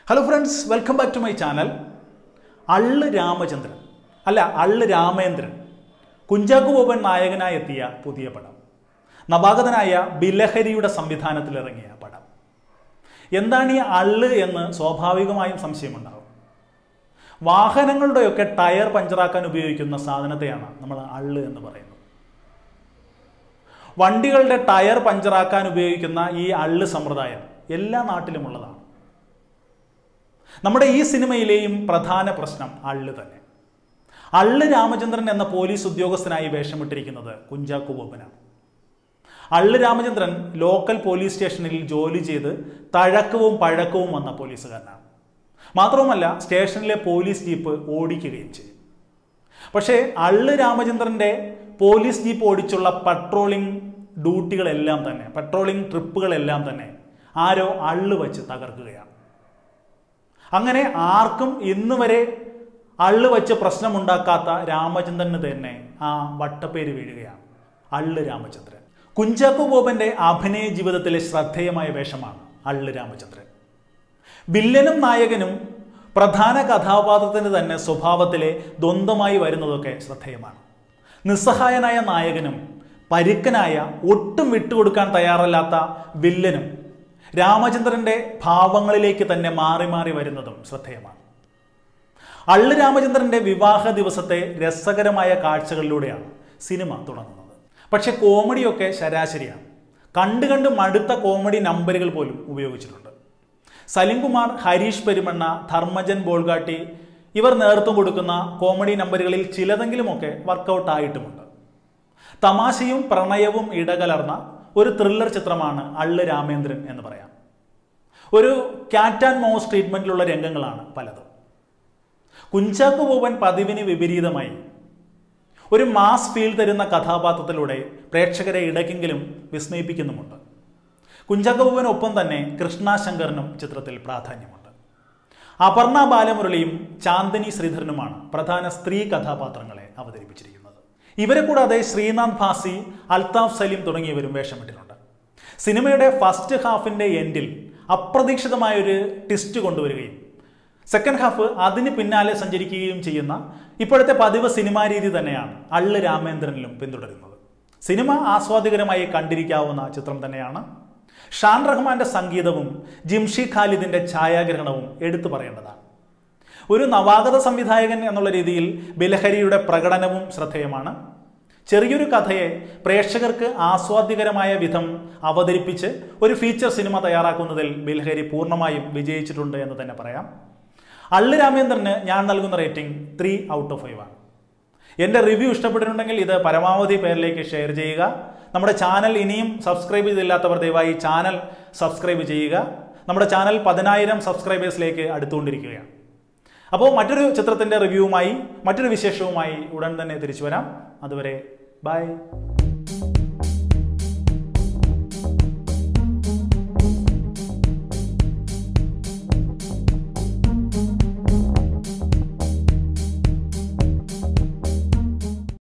Hello friends, welcome back to my channel. Allu Ramachandran. Alla, Allu Ramendran. Kunjaku Boban Nayaganaya Tia, Pudia Padam. Nabagadanaya, Bilaheriuda Sambithanathil Padam. Yendani Allu en Swabhavigamayum Samshimanda. Vahanangalude tire Pancharakan Ubiyukkunna Sadhanathayana, Nammal Allu ennu parayunnu. വണ്ടികളുടെ tyre പഞ്ചറാക്കാൻ ഉപയോഗിക്കുന്ന ഈ അള്ള് സമ്പ്രദായം എല്ലാ നാട്ടിലും ഉള്ളതാണ്. നമ്മുടെ ഈ സിനിമയിലെയും പ്രധാന പ്രശ്നം അള്ള് തന്നെ. അള്ള് രാമചന്ദ്രൻ എന്ന പോലീസ് ഉദ്യോഗസ്ഥനായി വേഷമിട്ടിരിക്കുന്നത് കുഞ്ചാക്കോ ബോബനാണ്. അള്ള് രാമചന്ദ്രൻ ലോക്കൽ പോലീസ് സ്റ്റേഷനിൽ ജോലി ചെയ്ത് തഴക്കവും പഴക്കവും വന്ന പോലീസുകാരനാണ്. മാത്രവുമല്ല സ്റ്റേഷനിലെ പോലീസ് ജീപ്പ് ഓടിക്കുകയും ചെയ്യും. പക്ഷേ അള്ള് രാമചന്ദ്രന്റെ പോലീസ് ജീപ്പ് ഓടിച്ചുള്ള പട്രോളിംഗ് ഡ്യൂട്ടികളെല്ലാം തന്നെ പട്രോളിംഗ് ട്രിപ്പുകളെല്ലാം തന്നെ ആരോ അള്ള് വച്ച് തകർക്കുകയാണ്. അങ്ങനെ ആർക്കും ഇന്ന് വരെ അള്ള് വച്ച് പ്രശ്നമുണ്ടാക്കാത്ത രാമചന്ദ്രന് തന്നെ ആ വട്ടപ്പേര് വീഴുകയാണ്, അള്ള് രാമചന്ദ്രൻ. കുഞ്ചാക്കോ ബോബന്റെ അഭിനയ ജീവിതത്തിലെ ശ്രദ്ധേയമായ വേഷമാണ് അള്ള് രാമചന്ദ്രൻ. വില്ലനും നായകനും പ്രധാന കഥാപാത്രത്തിന് തന്നെ സ്വഭാവത്തിലെ ദ്വന്ദ്വമായി വരുന്നതൊക്കെ ശ്രദ്ധേയമാണ്. നിസ്സഹായനായ നായകനും പരുക്കനായ ഒട്ടും വിട്ടുകൊടുക്കാൻ തയ്യാറല്ലാത്ത വില്ലനും രാമചന്ദ്രന്റെ ഭാവങ്ങളിലേക്ക് തന്നെ മാറി മാറി വരുന്നതും ശ്രദ്ധേയമാണ്. അള്ള് രാമചന്ദ്രന്റെ വിവാഹ ദിവസത്തെ രസകരമായ കാഴ്ചകളിലൂടെയാണ് സിനിമ തുടങ്ങുന്നത്. പക്ഷെ കോമഡിയൊക്കെ ശരാശരിയാണ്. കണ്ട് മടുത്ത കോമഡി നമ്പറുകൾ പോലും ഉപയോഗിച്ചിട്ടുണ്ട്. സലിംകുമാർ, ഹരീഷ് പെരുമണ്ണ, ധർമ്മജൻ ബോൾഗാട്ടി ഇവർ നേതൃത്വം കൊടുക്കുന്ന കോമഡി നമ്പറുകളിൽ ചിലതെങ്കിലുമൊക്കെ വർക്കൗട്ട് ആയിട്ടുമുണ്ട്. തമാശയും പ്രണയവും ഇടകലർന്ന ഒരു ത്രില്ലർ ചിത്രമാണ് അള്ള് രാമേന്ദ്രൻ എന്ന് പറയാം. ഒരു ക്യാറ്റ് ആൻഡ് മൗസ് ട്രീറ്റ്മെന്റിലുള്ള രംഗങ്ങളാണ് പലതും. കുഞ്ചാക്കോ ബോബൻ പതിവിന് വിപരീതമായി ഒരു മാസ് ഫീൽ തരുന്ന കഥാപാത്രത്തിലൂടെ പ്രേക്ഷകരെ ഇടയ്ക്കെങ്കിലും വിസ്മയിപ്പിക്കുന്നുമുണ്ട്. കുഞ്ചാക്കോ ബോബനൊപ്പം തന്നെ കൃഷ്ണ ശങ്കറിനും ചിത്രത്തിൽ പ്രാധാന്യമുണ്ട്. അപർണ ബാലമുരളിയും ചാന്ദിനി ശ്രീധരനുമാണ് പ്രധാന സ്ത്രീ കഥാപാത്രങ്ങളെ അവതരിപ്പിച്ചിരിക്കുന്നത്. ഇവരെ കൂടാതെ ശ്രീനാഥ് ഭാസി, അൽതാഫ് സലീം തുടങ്ങിയവരും വേഷമിട്ടിട്ടുണ്ട്. സിനിമയുടെ ഫസ്റ്റ് ഹാഫിന്റെ എൻഡിൽ അപ്രതീക്ഷിതമായൊരു ട്വിസ്റ്റ് കൊണ്ടുവരികയും സെക്കൻഡ് ഹാഫ് അതിന് പിന്നാലെ സഞ്ചരിക്കുകയും ചെയ്യുന്ന ഇപ്പോഴത്തെ പതിവ് സിനിമാ രീതി തന്നെയാണ് അള്ള് രാമേന്ദ്രനിലും പിന്തുടരുന്നത്. സിനിമ ആസ്വാദികരമായി കണ്ടിരിക്കാവുന്ന ചിത്രം തന്നെയാണ്. ഷാൻ റഹ്മാന്റെ സംഗീതവും ജിംഷി ഖാലിദിന്റെ ഛായാഗ്രഹണവും എടുത്തു പറയേണ്ടതാണ്. ഒരു നവാഗത സംവിധായകൻ എന്നുള്ള രീതിയിൽ ബിലഹരിയുടെ പ്രകടനവും ശ്രദ്ധേയമാണ്. ചെറിയൊരു കഥയെ പ്രേക്ഷകർക്ക് ആസ്വാദ്യകരമായ വിധം അവതരിപ്പിച്ച് ഒരു ഫീച്ചർ സിനിമ തയ്യാറാക്കുന്നതിൽ ബിലഹരി പൂർണ്ണമായും വിജയിച്ചിട്ടുണ്ട് എന്ന് തന്നെ പറയാം. അള്ള് രാമേന്ദ്രന് ഞാൻ നൽകുന്ന റേറ്റിംഗ് 3 out of 5 ആണ്. എൻ്റെ റിവ്യൂ ഇഷ്ടപ്പെട്ടിട്ടുണ്ടെങ്കിൽ ഇത് പരമാവധി പേരിലേക്ക് ഷെയർ ചെയ്യുക. നമ്മുടെ ചാനൽ ഇനിയും സബ്സ്ക്രൈബ് ചെയ്തില്ലാത്തവർ ദയവായി ചാനൽ സബ്സ്ക്രൈബ് ചെയ്യുക. നമ്മുടെ ചാനൽ 10,000 സബ്സ്ക്രൈബേഴ്സിലേക്ക് അടുത്തുകൊണ്ടിരിക്കുകയാണ്. അപ്പോൾ മറ്റൊരു ചിത്രത്തിൻ്റെ റിവ്യൂവുമായി മറ്റൊരു വിശേഷവുമായി ഉടൻ തന്നെ തിരിച്ചു വരാം. അതുവരെ ബൈ.